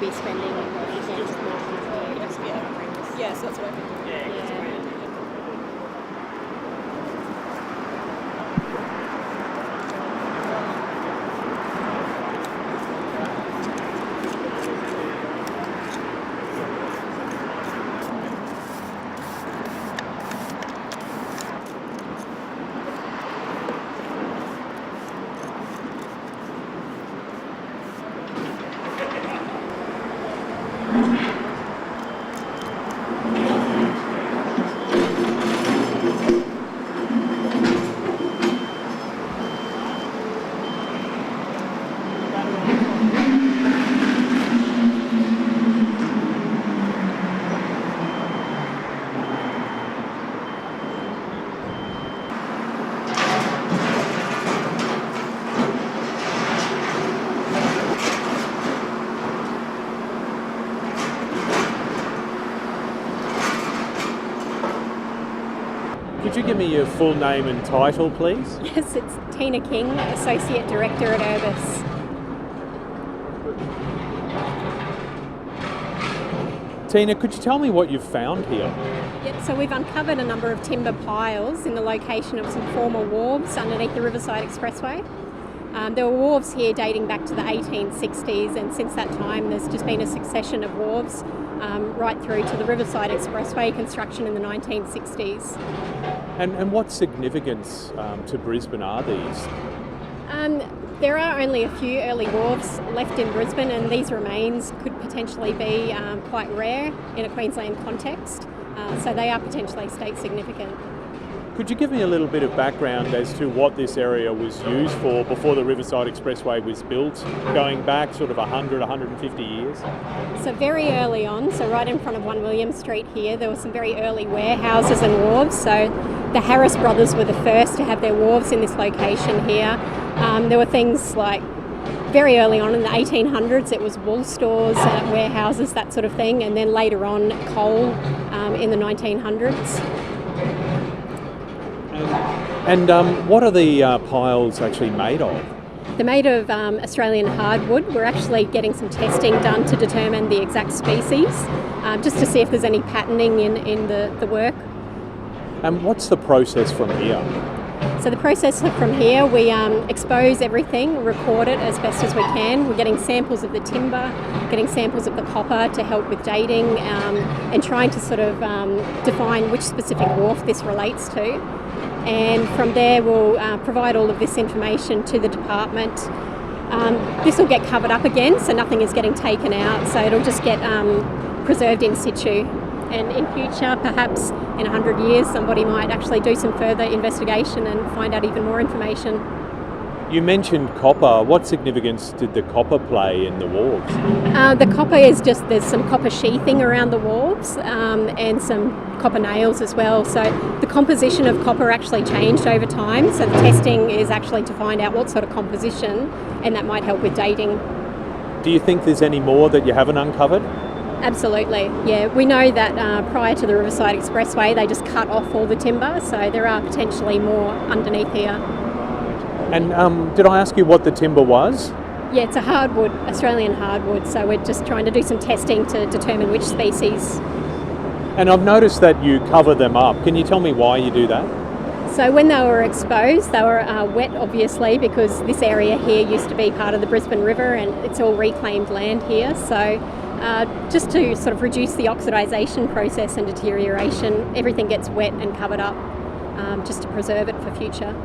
be spending against Yes, that's what I think. Could you give me your full name and title, please? Yes, it's Tina King, Associate Director at Urbis. Tina, could you tell me what you've found here? Yep, so we've uncovered a number of timber piles in the location of some former wharves underneath the Riverside Expressway. There were wharves here dating back to the 1860s, and since that time there's just been a succession of wharves right through to the Riverside Expressway construction in the 1960s. And what significance to Brisbane are these? There are only a few early wharves left in Brisbane, and these remains could potentially be quite rare in a Queensland context, so they are potentially state significant. Could you give me a little bit of background as to what this area was used for before the Riverside Expressway was built, going back sort of 100, 150 years? So very early on, so right in front of 1 William Street here, there were some very early warehouses and wharves. So the Harris brothers were the first to have their wharves in this location here. There were things like very early on in the 1800s, it was wool stores, warehouses, that sort of thing, and then later on coal in the 1900s. And what are the piles actually made of? They're made of Australian hardwood. We're actually getting some testing done to determine the exact species, just to see if there's any patterning in the work. And what's the process from here? So the process from here, we expose everything, record it as best as we can. We're getting samples of the timber, getting samples of the copper to help with dating, and trying to sort of define which specific wharf this relates to. And from there we'll provide all of this information to the department. This will get covered up again, so nothing is getting taken out, so it'll just get preserved in situ. And in future, perhaps in 100 years, somebody might actually do some further investigation and find out even more information. You mentioned copper. What significance did the copper play in the wharves? The copper is just, there's some copper sheathing around the wharves and some copper nails as well. So the composition of copper actually changed over time. So the testing is actually to find out what sort of composition, and that might help with dating. Do you think there's any more that you haven't uncovered? Absolutely, yeah. We know that prior to the Riverside Expressway, they just cut off all the timber, so there are potentially more underneath here. And did I ask you what the timber was? Yeah, it's a hardwood, Australian hardwood, so we're just trying to do some testing to determine which species. And I've noticed that you cover them up. Can you tell me why you do that? So when they were exposed, they were wet, obviously, because this area here used to be part of the Brisbane River and it's all reclaimed land here. So just to sort of reduce the oxidisation process and deterioration, everything gets wet and covered up just to preserve it for future.